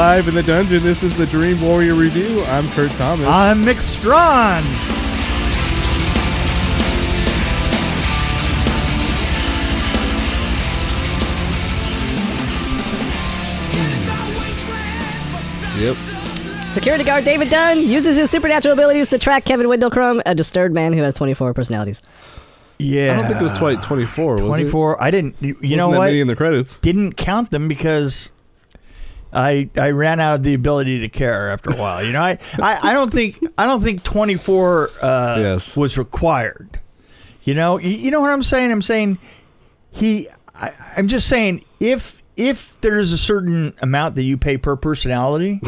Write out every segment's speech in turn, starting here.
live in the dungeon. This is the Dream Warrior Review. I'm Kurt Thomas. I'm Mick Strawn. Yep. Security guard David Dunn uses his supernatural abilities to track Kevin Windlecrum, a disturbed man who has 24 personalities. Yeah. I don't think it was 24, was 24. it? I didn't. You know Wasn't that what? many in the credits. Didn't count them because I ran out of the ability to care after a while. You know, I don't think 24 was required. You know what I'm saying? I'm saying I'm just saying if there's a certain amount that you pay per personality,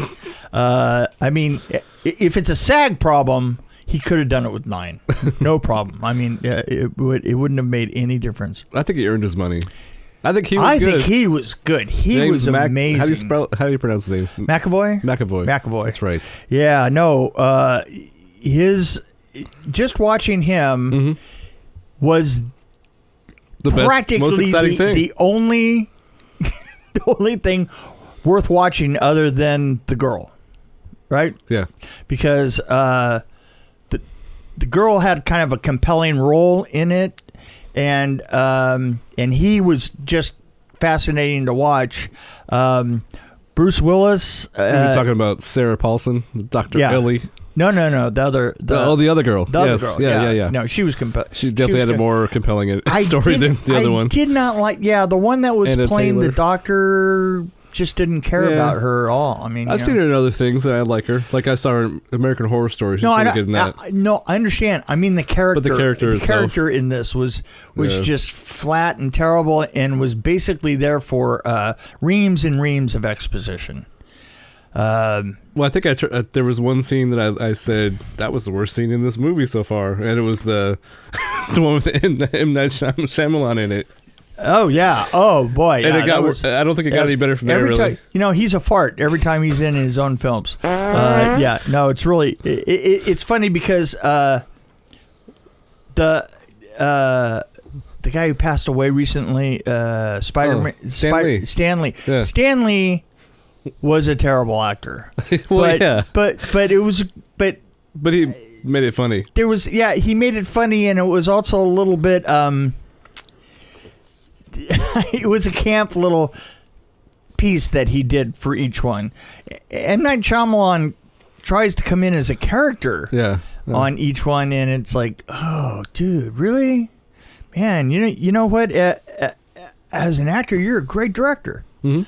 I mean, if it's a SAG problem, he could have done it with 9, no problem. I mean, it wouldn't have made any difference. I think he earned his money. I think he was good. I think he was good. He was amazing. How do you pronounce his name? McAvoy? McAvoy. That's right. Yeah, no. Just watching him was the best, practically most exciting thing. The only thing worth watching other than the girl, right? Yeah. Because the girl had kind of a compelling role in it, and he was just fascinating to watch. Bruce Willis. You're talking about Sarah Paulson, Dr. Ellie. No. The other girl. The other girl. Yeah. No, she was compelling. She definitely had a more compelling story than the other one. I did not like. Yeah, the one that was Anna playing Taylor. the doctor just didn't care about her at all. I mean, I've seen her in other things and I like her. Like I saw her in American Horror Story. She's pretty good in that. I understand. I mean, the character. But the character in this was just flat and terrible, and was basically there for reams and reams of exposition. Well, I think there was one scene that I said that was the worst scene in this movie so far, and it was the one with M. Night Shyamalan in it. Oh yeah! Oh boy! And I don't think it got any better from there. Really, he's a fart every time he's in his own films. Yeah, no, it's really it's funny because the guy who passed away recently, Spider-Man, Stan Lee. Yeah. Stan Lee was a terrible actor. Well, but he made it funny. He made it funny, and it was also a little bit it was a camp little piece that he did for each one. M. Night Shyamalan tries to come in as a character on each one, and it's like, oh, dude, really? Man, you know what? As an actor, you're a great director. Mm-hmm.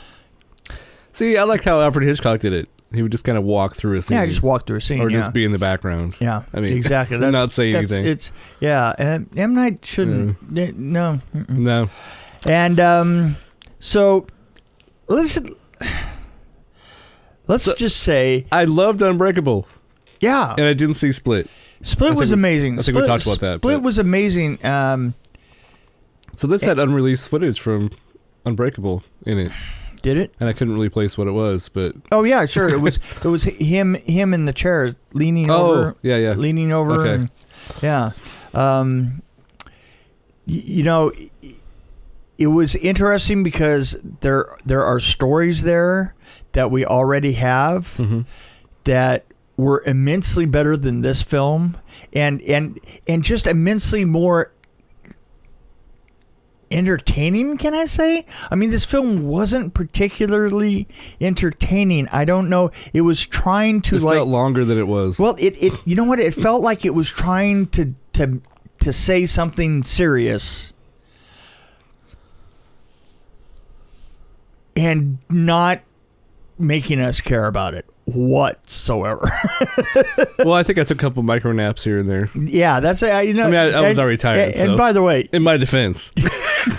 See, I liked how Alfred Hitchcock did it. He would just kind of walk through a scene. Yeah, just walk through a scene. Or just be in the background. Yeah, I mean, exactly. Not say anything. M. Night shouldn't. No. No. And so let's just say I loved Unbreakable. Yeah. And I didn't see Split. Split was amazing. I think we talked about that. Split was amazing. So this had unreleased footage from Unbreakable in it. Did it? And I couldn't really place what it was, but oh yeah, sure. It was him in the chairs leaning over. Yeah. Leaning over. Okay. And, yeah. It was interesting because there are stories there that we already have that were immensely better than this film, and just immensely more entertaining, can I say? I mean, this film wasn't particularly entertaining. I don't know. It was trying to it felt longer than it was. Well, it you know what? It felt like it was trying to say something serious and not making us care about it whatsoever. Well, I think I took a couple micro naps here and there. Yeah, that's I was already tired. And by the way, in my defense,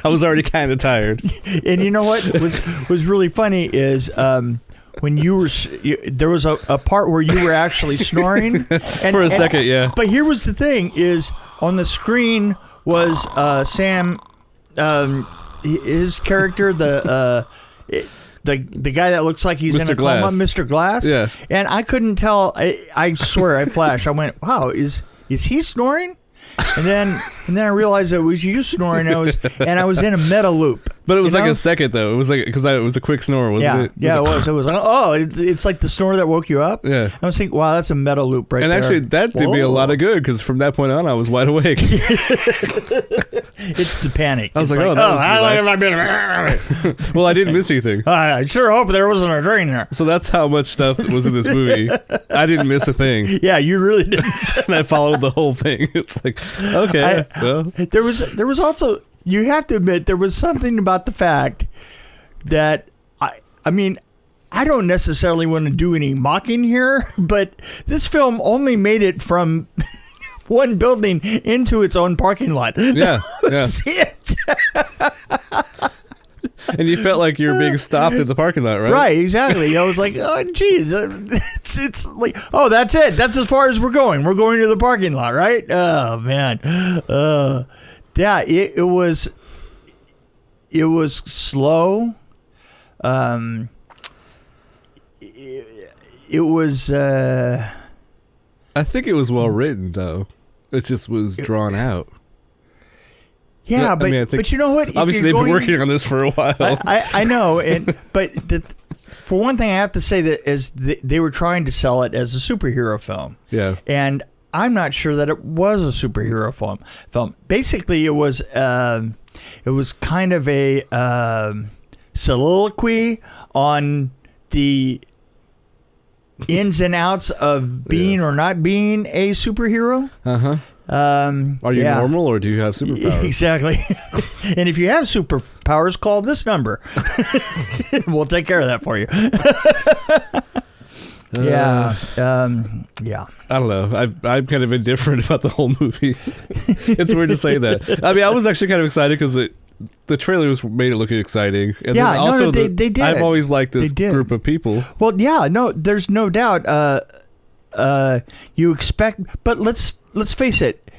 I was already kind of tired. And you know what was really funny is when you were there was a part where you were actually snoring for a second, yeah. But here was the thing: is on the screen was Sam, his character, the guy that looks like he's Mr. in a Glass. coma, Mr. Glass. Yeah. And I couldn't tell. I swear, I flashed. I went, "Wow, is he snoring?" And then I realized it was you snoring. I was in a meta loop. But it was like a second though. It was like because it was a quick snore, wasn't it? Yeah, it was. It was like, it's like the snore that woke you up. Yeah. I was thinking, wow, that's a meta loop right there. And actually, that did me a lot of good because from that point on, I was wide awake. It's the panic. I was like, how long have I been? Well, I didn't miss anything. I sure hope there wasn't a drain there. So that's how much stuff was in this movie. I didn't miss a thing. Yeah, you really didn't. And I followed the whole thing. It's like, okay. There was also, you have to admit, there was something about the fact that, I mean, I don't necessarily want to do any mocking here, but this film only made it from one building into its own parking lot. Yeah. That's it. And you felt like you were being stopped at the parking lot, right? Right, exactly. I was like, oh, geez. It's like, oh, that's it. That's as far as we're going. We're going to the parking lot, right? Oh, man. Yeah, it was slow. It was... I think it was well written, though. It just was drawn out. Yeah, but you know what? Obviously, they've been working on this for a while. I know, but for one thing, I have to say that they were trying to sell it as a superhero film. Yeah, and I'm not sure that it was a superhero film. Basically, it was kind of a soliloquy on the ins and outs of being or not being a superhero. Are you normal or do you have superpowers? Exactly. And if you have superpowers, call this number. We'll take care of that for you. Yeah. I don't know. I'm kind of indifferent about the whole movie. It's weird to say that. I mean, I was actually kind of excited because the trailers made it look exciting. And yeah, then also they did. I've always liked this group of people. Well, yeah, no, there's no doubt. You expect, but let's face it.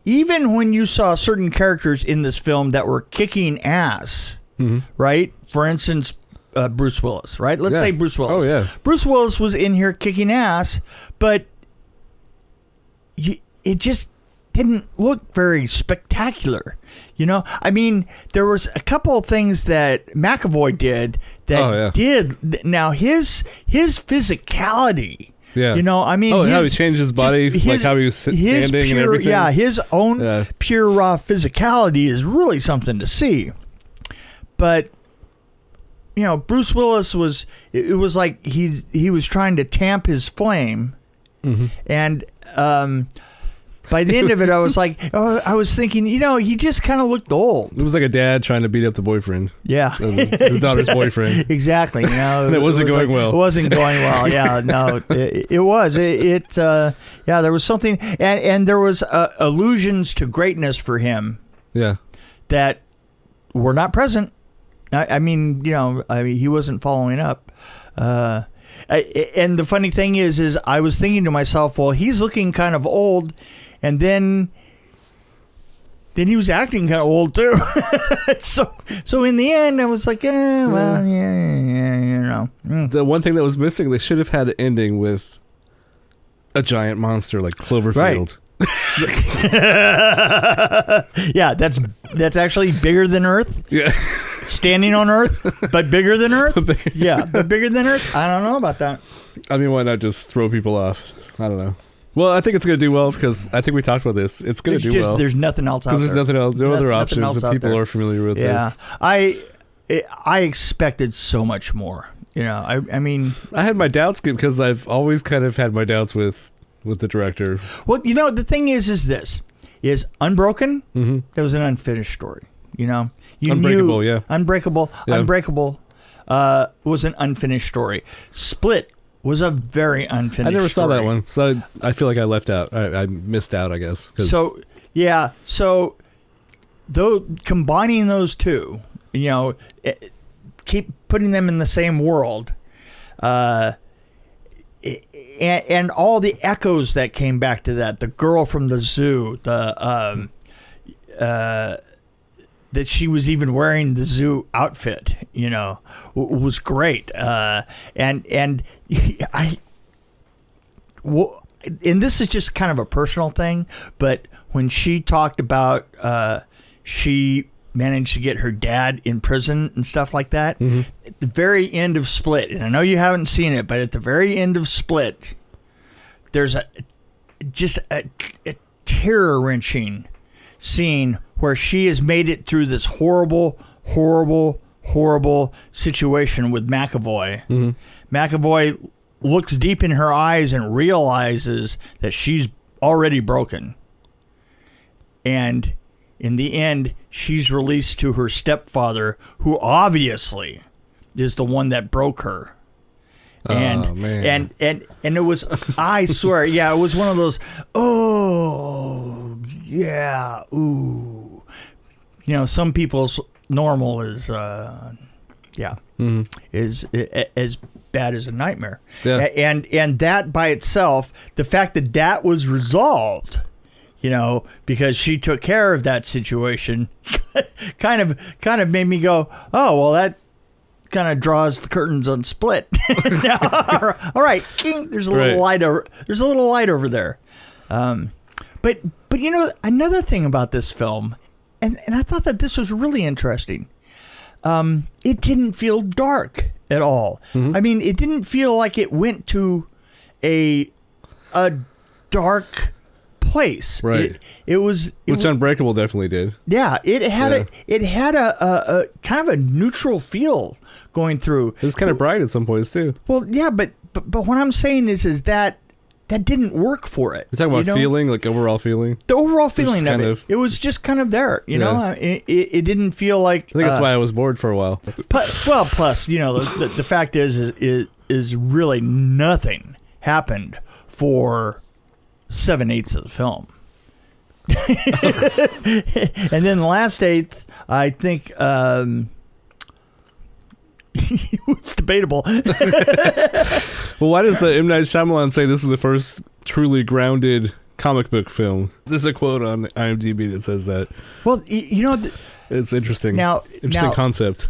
Even when you saw certain characters in this film that were kicking ass, right? For instance, Bruce Willis, right? Let's say Bruce Willis. Oh, yeah. Bruce Willis was in here kicking ass, but it just didn't look very spectacular. You know, I mean, there was a couple of things that McAvoy did that did. Now, his physicality. Yeah. You know, I mean, how he changed his body, like how he was standing and everything. Yeah, his own pure raw physicality is really something to see. But you know, Bruce Willis was. It was like he was trying to tamp his flame, and by the end of it, I was like, I was thinking, you know, he just kind of looked old. It was like a dad trying to beat up the boyfriend. Yeah. His daughter's boyfriend. Exactly. You know, and it wasn't going well. It wasn't going well. Yeah, no, it was. Yeah, there was something, and there was allusions to greatness for him. Yeah. That were not present. I mean, you know, he wasn't following up. And the funny thing is I was thinking to myself, well, he's looking kind of old. And then he was acting kind of old too. So in the end, I was like, you know. The one thing that was missing, they should have had an ending with a giant monster like Cloverfield. Right. Yeah, that's actually bigger than Earth. Yeah. Standing on Earth, but bigger than Earth. Yeah, but bigger than Earth. I don't know about that. I mean, why not just throw people off? I don't know. Well, I think it's going to do well because I think we talked about this. It's going to do well. There's nothing else out there. Because there's nothing else. No other options, and people are familiar with this. I expected so much more. You know, I mean, I had my doubts because I've always kind of had my doubts with the director. Well, you know, the thing is this is Unbroken. It was an unfinished story. You know, Unbreakable. Yeah, Unbreakable. Yeah. Unbreakable was an unfinished story. Split was a very unfinished. I never saw that one, so I feel like I left out. I missed out, I guess. So though combining those two, you know, keep putting them in the same world, and all the echoes that came back to that, the girl from the zoo, that she was even wearing the zoo outfit, you know, was great. And and this is just kind of a personal thing, but when she talked about she managed to get her dad in prison and stuff like that, at the very end of Split, and I know you haven't seen it, but at the very end of Split, there's a terror-wrenching scene where she has made it through this horrible situation with McAvoy. McAvoy looks deep in her eyes and realizes that she's already broken. And in the end, she's released to her stepfather, who obviously is the one that broke her. And man. and it was, I swear, yeah, it was one of those, oh yeah, ooh. You know, some people's normal is is as bad as a nightmare. Yeah. And that by itself, the fact that that was resolved, you know, because she took care of that situation, kind of made me go, oh well, that kind of draws the curtains on Split. All right, King, there's a little light over. There's a little light over there. But you know, another thing about this film, and I thought that this was really interesting. It didn't feel dark at all. I mean, it didn't feel like it went to a dark place. Right. Which Unbreakable definitely did. Yeah, it had a kind of a neutral feel going through. It was kind of bright at some points too. Well, yeah, but what I'm saying is that didn't work for it. You're talking about feeling, like overall feeling? The overall feeling of it. It was just kind of there, you know? It didn't feel like... I think that's why I was bored for a while. Plus, you know, the fact is really nothing happened for 7/8 of the film. And then the last eighth, I think... it's debatable. Well, why does M. Night Shyamalan say this is the first truly grounded comic book film? There's a quote on IMDb that says that. Well, you know, it's interesting. Interesting concept.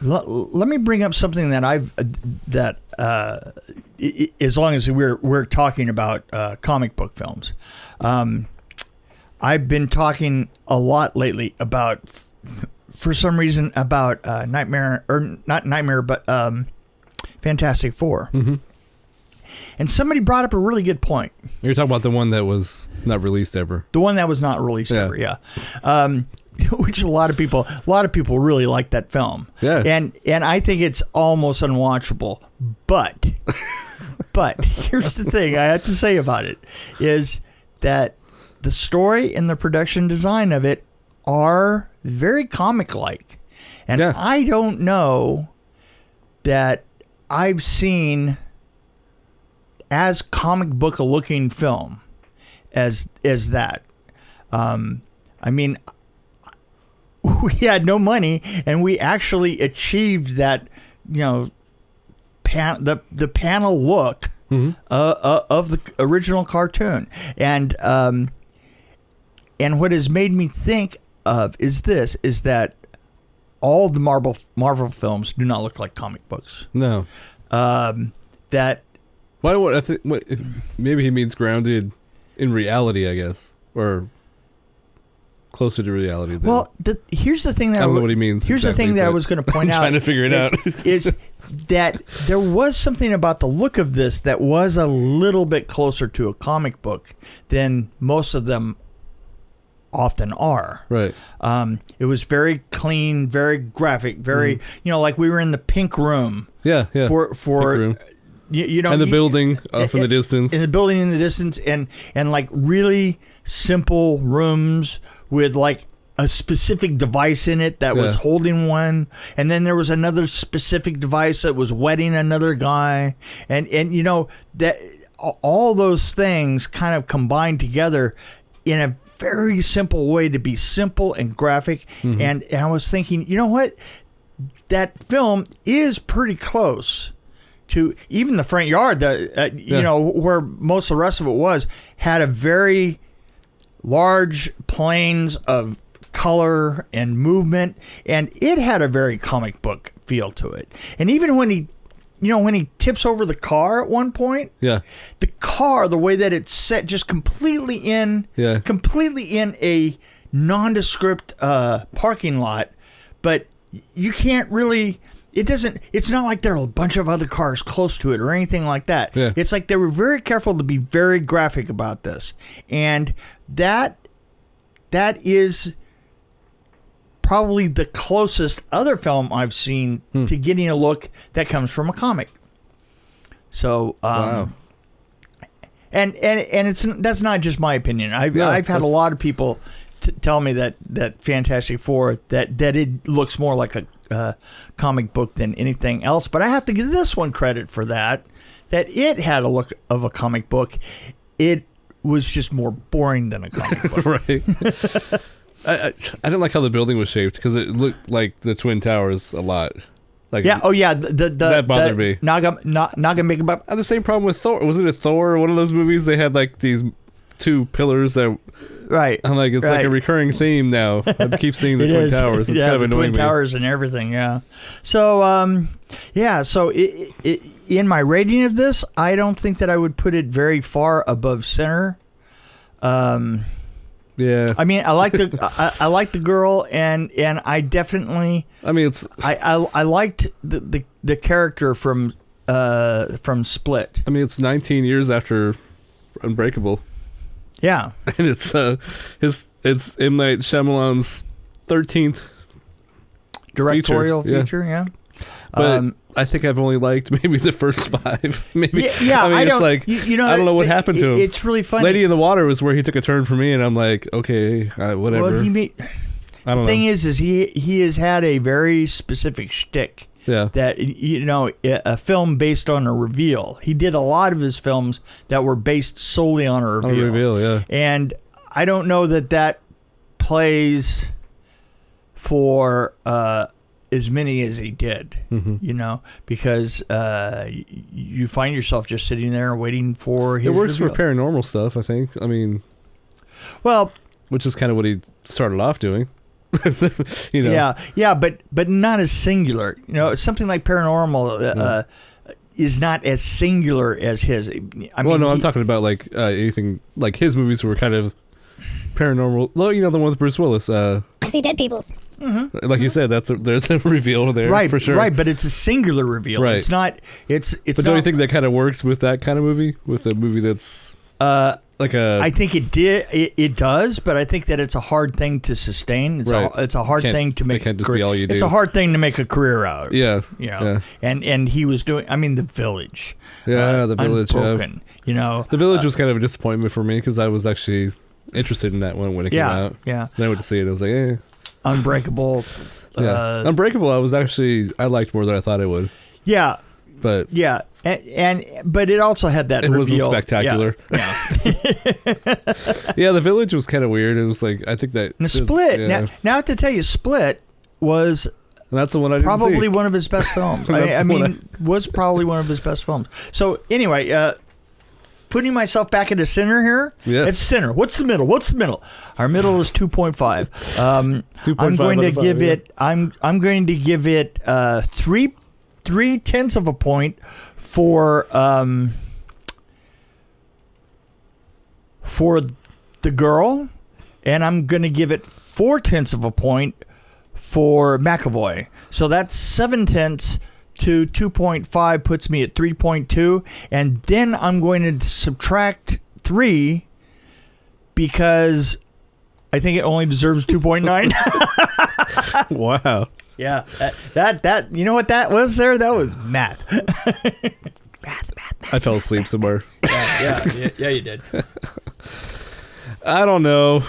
Let me bring up something that as long as we're talking about comic book films, I've been talking a lot lately about. For some reason, about Fantastic Four. And somebody brought up a really good point. You're talking about the one that was not released ever. The one that was not released ever, yeah. Which a lot of people really like that film. Yeah. And I think it's almost unwatchable. But here's the thing I have to say about it is that the story and the production design of it are very comic-like. And I don't know that I've seen as comic book a looking film as that. I mean, we had no money and we actually achieved that, you know, the panel look of the original cartoon. And what has made me think of is that all the Marvel films do not look like comic books. No. That. Why would I think? Maybe he means grounded in reality, I guess, or closer to reality. Well, here's the thing that I don't know what he means. Here's exactly, the thing that I was going to point out. Trying to figure it out is that there was something about the look of this that was a little bit closer to a comic book than most of them often are. Right. It was very clean, very graphic, very you know, like we were in the pink room. Yeah. For pink room. You know, and the building off in the distance. In the building in the distance, and like really simple rooms with like a specific device in it that was holding one, and then there was another specific device that was wetting another guy, and you know that all those things kind of combined together in a very simple way to be simple and graphic. And I was thinking, you know what, that film is pretty close to even the front yard that you know, where most of the rest of it was, had a very large planes of color and movement, and it had a very comic book feel to it. And even when when he tips over the car at one point, yeah, the car, the way that it's set, just completely in a nondescript parking lot, but you can't really. It's not like there are a bunch of other cars close to it or anything like that. Yeah. It's like they were very careful to be very graphic about this, and that is probably the closest other film I've seen to getting a look that comes from a comic. So, wow. And that's not just my opinion. I've had a lot of people tell me that Fantastic Four that it looks more like a comic book than anything else. But I have to give this one credit for that it had a look of a comic book. It was just more boring than a comic book. Right. I didn't like how the building was shaped because it looked like the Twin Towers a lot. Like, yeah. Oh, yeah. That bothered me. Naga make up. I had the same problem with Thor. Wasn't it Thor or one of those movies? They had like these two pillars that. Right. I'm like, it's like a recurring theme now. I keep seeing the Twin Towers. It's kind of annoying me. Twin Towers and everything. Yeah. So, So in my rating of this, I don't think that I would put it very far above center. Yeah. I mean, I like I like the girl, and I definitely. I mean, it's. I liked the character from Split. I mean, it's 19 years after Unbreakable. Yeah. And it's it's M. Night Shyamalan's 13th directorial feature. Yeah. But I think I've only liked maybe the first 5. Maybe. Yeah. I mean, it's like I don't know what happened to him. It's really funny. Lady in the Water was where he took a turn for me, and I'm like, okay, whatever. Well, I don't know. The thing is he has had a very specific shtick. Yeah. That, a film based on a reveal. He did a lot of his films that were based solely on a reveal. On a reveal, yeah. And I don't know that plays for as many as he did, because you find yourself just sitting there waiting for his It works reveal. for paranormal stuff, I think. I mean, well, which is kind of what he started off doing. Yeah, but not as singular. Something like paranormal is not as singular as his. I'm talking about like anything like his movies were kind of paranormal. Well, the one with Bruce Willis. I see dead people. Mm-hmm. Like you said, there's a reveal there, right? For sure, right. But it's a singular reveal. Right. It's not. It's. But don't you think that kind of works with that kind of movie? With a movie that's I think it did. It does, but I think that it's a hard thing to sustain. It's a hard thing to make. It can't just be all you do. It's a hard thing to make a career out of. Yeah. Yeah. And he was doing. I mean, The Village. Yeah, The Village. Unbroken, The Village was kind of a disappointment for me because I was actually interested in that one when it came out. Yeah. Then I went to see it. I was like, eh. Unbreakable. Unbreakable. I liked more than I thought it would. Yeah. But yeah, but it also had that reveal. Wasn't spectacular. Yeah. Yeah, The Village was kind of weird. It was like I think that Split. Yeah. Now to tell you, Split was. That's the one I didn't probably see. One of his best films. Was probably one of his best films. So anyway, putting myself back into center here. Yes. It's center. What's the middle? Our middle is 2.5. 2.5. I'm going to give it. I'm going to give it 3/10 of a point for the girl, and I'm going to give it 4/10 of a point for McAvoy. So that's 7/10 to 2.5 puts me at 3.2, and then I'm going to subtract 3 because I think it only deserves 2.9. Wow. Yeah, that you know what that was there? That was math. math. I fell asleep somewhere. Yeah, you did. I don't know.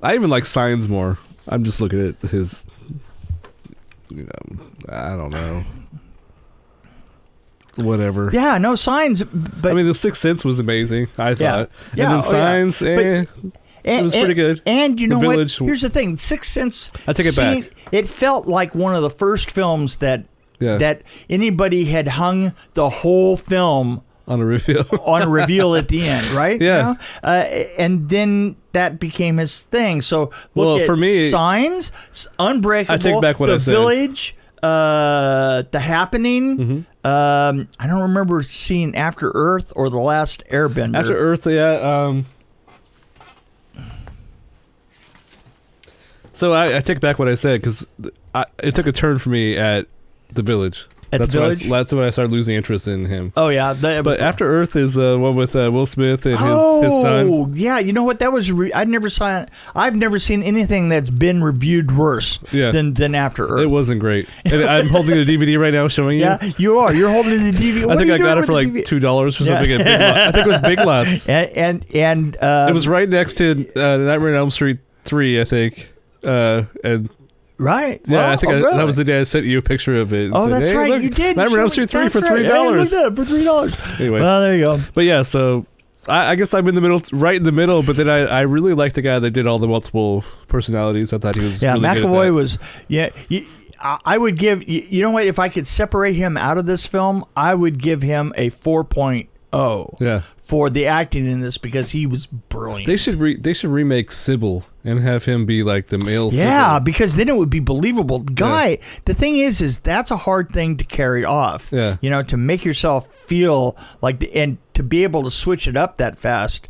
I even like Signs more. I'm just looking at his. I don't know. Whatever. Yeah, no Signs. But I mean, The Sixth Sense was amazing. I thought. Yeah. And then Signs. It was pretty good. And you know what? Village, Here's the thing. Sixth Sense. I take it back. It felt like one of the first films that anybody had hung the whole film on a reveal at the end, right? Yeah. And then that became his thing. So look at for me, Signs, Unbreakable, I take back what I said. Village, The Happening. Mm-hmm. I don't remember seeing After Earth or The Last Airbender. After Earth, yeah. So I take back what I said because it took a turn for me at The Village. That's when I started losing interest in him. Oh yeah, but After Earth is one with Will Smith and his son. Oh yeah, you know what? That was I've never seen anything that's been reviewed worse than After Earth. It wasn't great. And I'm holding the DVD right now, showing you. Yeah, you are. You're holding the DVD. I think I got it for like $2 for something at Big Lots. I think it was Big Lots. And it was right next to Nightmare on Elm Street 3, I think. And right. Yeah, well, I think really? that was the day I sent you a picture of it. Oh, that's right. Look, you did. Nightmare on Elm Street 3 for $3. Right. Hey, look at that, for $3. Anyway. Well, there you go. But yeah, so I guess I'm in the middle, right in the middle, but then I really like the guy that did all the multiple personalities. I thought he was really good at McAvoy that. was, I would give, you know what, if I could separate him out of this film, I would give him a 4.0. Yeah. For the acting in this, because he was brilliant. They should remake Sybil and have him be like the male Sybil. Yeah, because then it would be believable. Guy, the thing is that's a hard thing to carry off. Yeah. You know, to make yourself feel like, and to be able to switch it up that fast.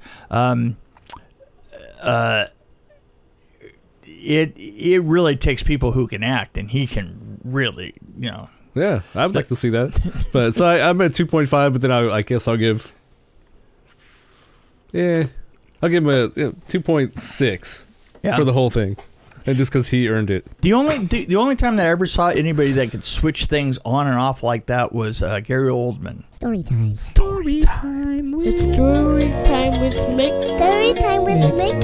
It really takes people who can act, and he can really, you know. Yeah, I'd like to see that. But so I'm at 2.5, but then I guess I'll give. Yeah, I'll give him a 2.6 for the whole thing, and just because he earned it. The only time that I ever saw anybody that could switch things on and off like that was Gary Oldman. Story time. Story time. It's story time with Mick. Story time with Mick.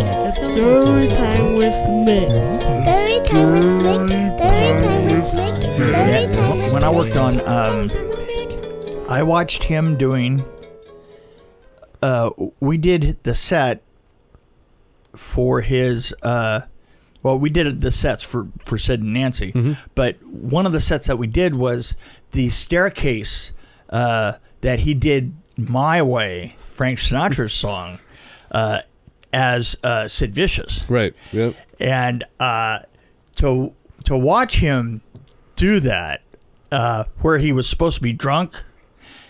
Story time with Mick. Story time with Mick. Story time with Mick. Story time with Mick. When I worked on, I watched him doing. We did the set for his. We did the sets for Sid and Nancy, but one of the sets that we did was the staircase that he did "My Way," Frank Sinatra's song, as Sid Vicious. Right. Yep. And to watch him do that, where he was supposed to be drunk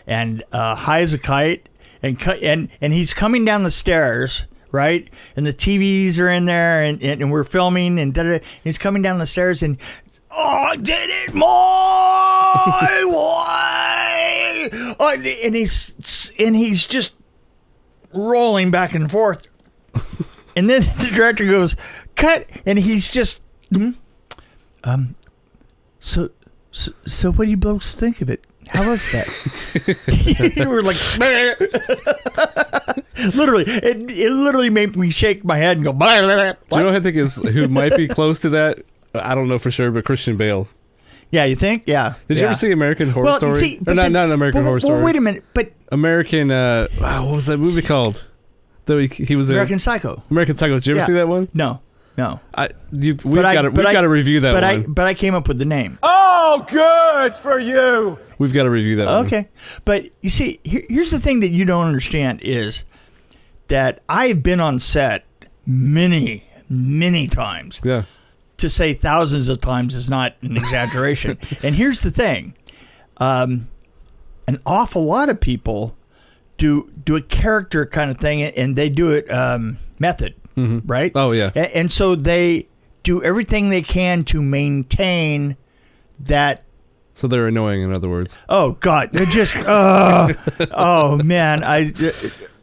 and high as a kite. And he's coming down the stairs, right? And the TVs are in there, and we're filming, and he's coming down the stairs, and I did it my way, and he's just rolling back and forth, and then the director goes, cut, and he's just, so what do you blokes think of it? How was that? You were like, literally, it literally made me shake my head and go. Do you know who I think who might be close to that? I don't know for sure, but Christian Bale. Yeah, you think? Yeah. Did you ever see American Horror Story? See, or not an American Horror Story. Well, wait a minute, but American. What was that movie called? He was American Psycho. American Psycho. Did you ever see that one? No. We've got to review that one. But I came up with the name. Oh, good for you. We've got to review that one. Okay. But you see, here's the thing that you don't understand is that I've been on set many, many times. Yeah. To say thousands of times is not an exaggeration. And here's the thing. An awful lot of people do a character kind of thing, and they do it method. Mm-hmm. Right? Oh, yeah. And so they do everything they can to maintain that. So they're annoying, in other words. Oh, God. They're just, oh, man.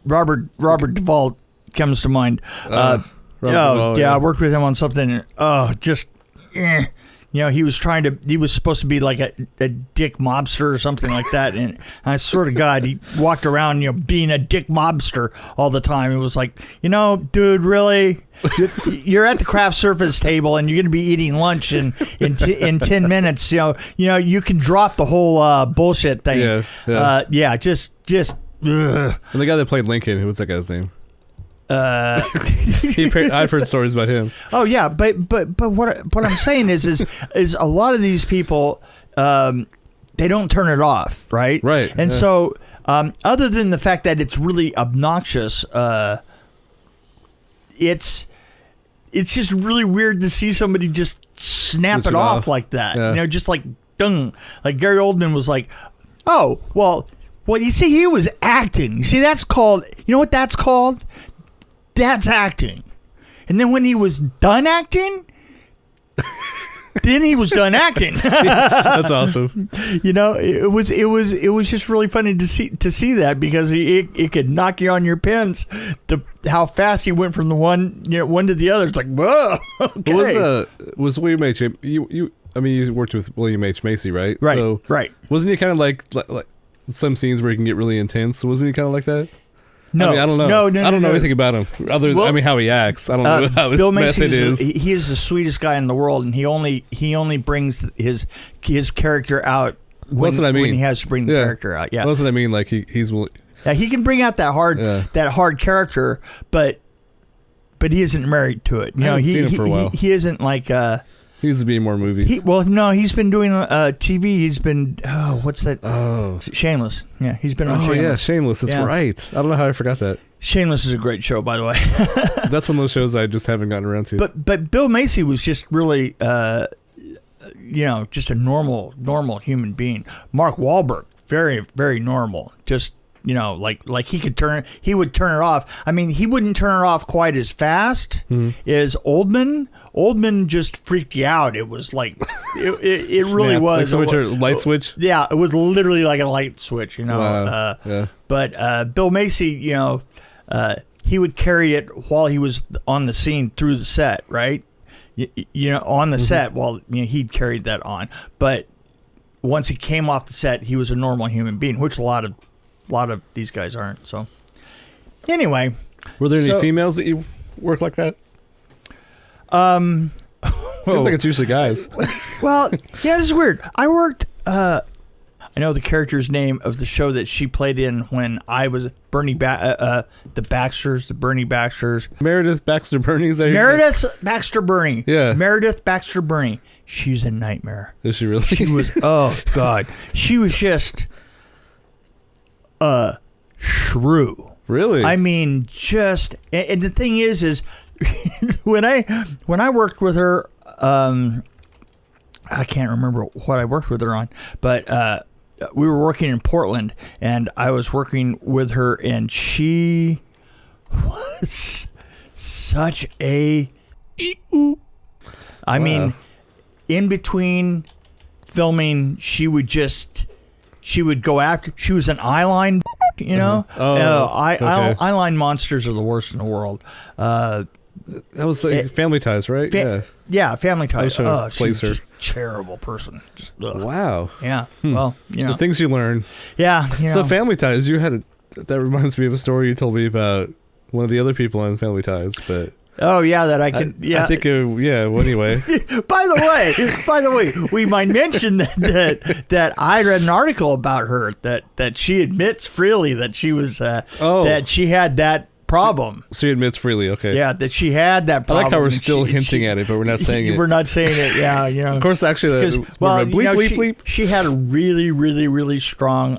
Robert Duvall comes to mind. I worked with him on something. He was supposed to be like a dick mobster or something like that. And I swear to God, he walked around, being a dick mobster all the time. It was like, dude, really? You're at the craft service table and you're going to be eating lunch in 10 minutes. You can drop the whole bullshit thing. Yeah. Just. Ugh. And the guy that played Lincoln, who was that guy's name? I've heard stories about him. Oh yeah, but what I'm saying is a lot of these people they don't turn it off, right? Right. And so other than the fact that it's really obnoxious, it's just really weird to see somebody just snap it off like that. Yeah. Just like dung. Like Gary Oldman was like, oh, well, you see, he was acting. You see, that's called, you know what that's called? That's acting. And then when he was done acting, then he was done acting. That's awesome. You know, it was just really funny to see that, because it could knock you on your pins. How fast he went from the one to the other. It's like, whoa. Okay. Was William H. You worked with William H. Macy, right? Right. So right. Wasn't he kind of like some scenes where he can get really intense? Wasn't he kind of like that? No, I don't know. No, I don't know anything about him how he acts. I don't know how his Bill method is. He is the sweetest guy in the world, and he only brings his character out when he has to bring the character out. Yeah, that's what I mean. Like he's yeah, he can bring out that hard character, but he isn't married to it. I haven't seen him for a while. He isn't like. He needs to be in more movies. He's been doing TV. He's been what's that? Oh, Shameless. Yeah, he's been on Shameless. Oh yeah, Shameless. That's right. I don't know how I forgot that. Shameless is a great show, by the way. That's one of those shows I just haven't gotten around to. But Bill Macy was just really, just a normal human being. Mark Wahlberg, very, very normal. Just like he would turn it off. I mean, he wouldn't turn it off quite as fast as Oldman. Oldman just freaked you out. It was like it really was like a light switch. Yeah, it was literally like a light switch. Wow. But Bill Macy, he would carry it while he was on the scene through the set, right? On the set while he'd carried that on. But once he came off the set, he was a normal human being, which a lot of these guys aren't. So anyway, were there any females that you work like that? Seems like it's usually guys. Well, yeah, this is weird. I worked. I know the character's name of the show that she played in when I was the Baxters, the Bernie Baxters. Meredith Baxter Bernie, is that Meredith Baxter Bernie. Yeah. Meredith Baxter Bernie. She's a nightmare. Is she really? She was, oh, God. She was just a shrew. Really? I mean, just, and the thing is when I worked with her, I can't remember what I worked with her on, but we were working in Portland, and I was working with her, and she was such a... I mean, in between filming, she would go after... She was an eyeline, eyeline monsters are the worst in the world. That was like Family Ties, right? Yeah, Family Ties. She's her. Just a terrible person. Just, wow. Yeah. Well, the things you learn. Yeah. So Family Ties, that reminds me of a story you told me about one of the other people on Family Ties, but. Oh yeah, that I can. I think. Well, anyway. By the way, we might mention that I read an article about her that she admits freely that she was that she had that problem. She admits freely, okay. Yeah, that she had that problem. I like how we're still hinting at it, but we're not saying it. We're not saying it, yeah. Of course, actually, bleep. She had a really, really, really strong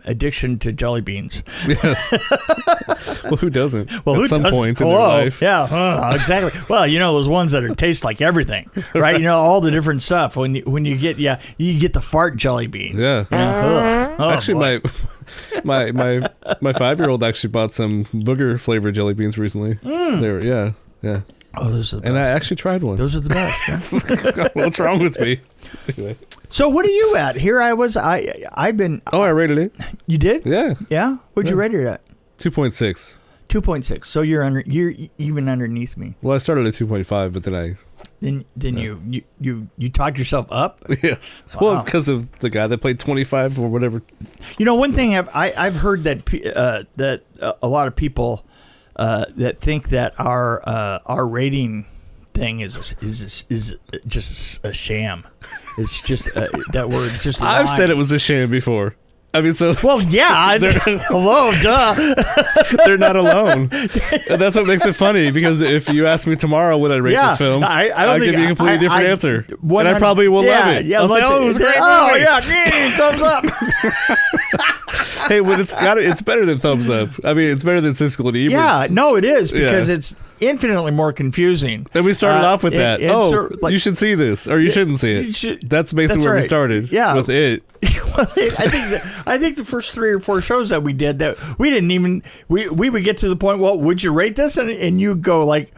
addiction to jelly beans. Yes. Well, who doesn't? Well, at some point in their life. Yeah, exactly. Well, those ones that taste like everything, right? All the different stuff. When you get you get the fart jelly bean. Yeah. Actually, my 5-year-old actually bought some booger flavored jelly beans recently. They were, yeah. Oh, those are the best. And I actually tried one. Those are the best. Yeah. What's wrong with me? Anyway. So what are you at? Here I was. I've been. Oh, I rated it. You did? Yeah. Yeah. What'd you rate it at? 2.6. 2.6. So you're even underneath me. Well, I started at 2.5, but then I. Then you talked yourself up? Yes. Wow. Well, because of the guy that played 25 or whatever. One thing I've heard that a lot of people that think that our rating thing is just a sham. It's just that word. Just I've said it was a sham before. I mean, so well, yeah. Hello, duh. They're not alone. And that's what makes it funny, because if you ask me tomorrow would I rate this film, I'll give you a completely different answer, and I probably will love it. Yeah, I'll say, "Oh, it was great." Oh, yeah, thumbs up. Hey, when it's better than thumbs up. I mean, it's better than Siskel and Ebert. Yeah, no, it is because it's infinitely more confusing. And we started off with that. You should see this, or you shouldn't see it. That's basically where we started. Yeah. With it. Well, I think the first 3 or 4 shows that we did that we didn't even we would get to the point. Well, would you rate this? And you go like,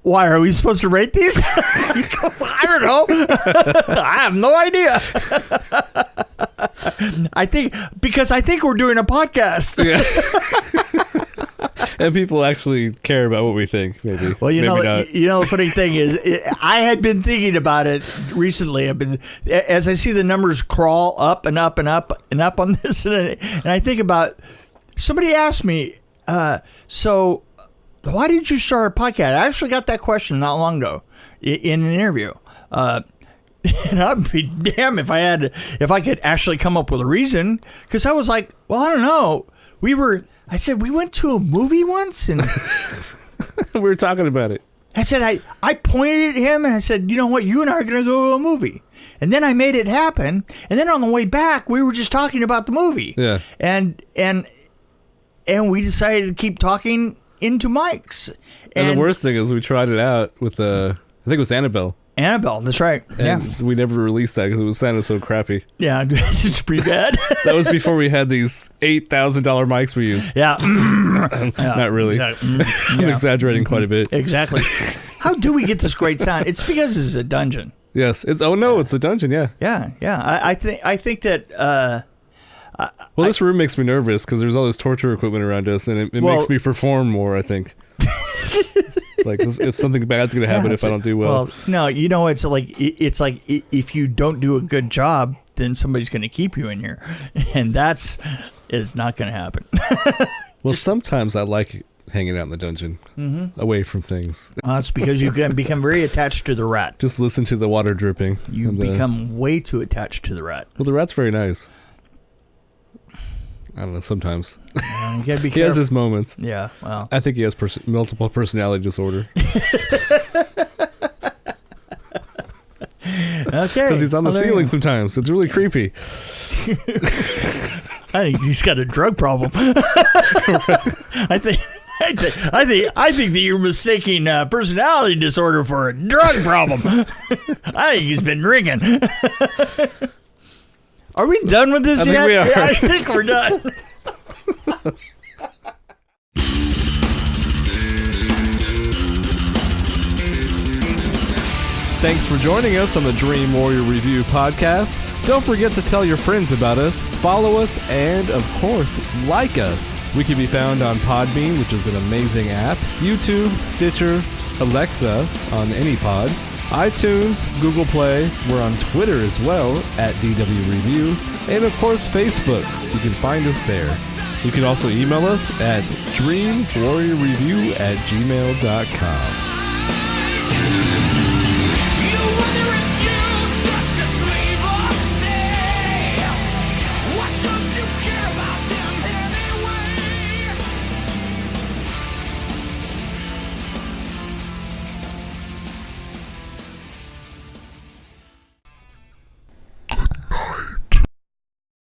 why are we supposed to rate these? I don't know. I have no idea. I think we're doing a podcast. Yeah. And people actually care about what we think, maybe. Well, maybe not. The funny thing is, I had been thinking about it recently. As I see the numbers crawl up and up and up and up on this, and I think about, somebody asked me, so why did you start a podcast? I actually got that question not long ago in an interview. And I'd be damned if I could actually come up with a reason, because I was like, well, I don't know. I said, we went to a movie once, and we were talking about it. I said, I pointed at him, and I said, you know what, you and I are going to go to a movie. And then I made it happen. And then on the way back, we were just talking about the movie. Yeah. And we decided to keep talking into mics. And the worst thing is we tried it out with, I think it was Annabelle. Annabelle, that's right. And we never released that because it sounded so crappy. Yeah, it's pretty bad. That was before we had these $8,000 mics we used. Yeah. Not really. Exactly. I'm exaggerating quite a bit. Exactly. How do we get this great sound? It's because it's a dungeon. Yes. It's a dungeon, yeah. Yeah. I think that... this room makes me nervous because there's all this torture equipment around us, and it makes me perform more, I think. It's like if something bad's going to happen if I don't do well. Well, no, it's like if you don't do a good job, then somebody's going to keep you in here, and it's not going to happen. Well, sometimes I like hanging out in the dungeon, away from things. It's because you can become very attached to the rat. Just listen to the water dripping. You become way too attached to the rat. Well, the rat's very nice. I don't know, sometimes. You gotta be careful. He has his moments. Yeah, well. I think he has multiple personality disorder. Okay. Because he's on the ceiling sometimes. It's really creepy. I think he's got a drug problem. I think that you're mistaking personality disorder for a drug problem. I think he's been drinking. Are we done with this yet? I think we are. Yeah, I think we're done. Thanks for joining us on the Dream Warrior Review podcast. Don't forget to tell your friends about us, follow us, and, of course, like us. We can be found on Podbean, which is an amazing app, YouTube, Stitcher, Alexa on any pod, iTunes, Google Play. We're on Twitter as well, at DW Review, and of course Facebook. You can find us there. You can also email us at dreamwarriorreview@gmail.com.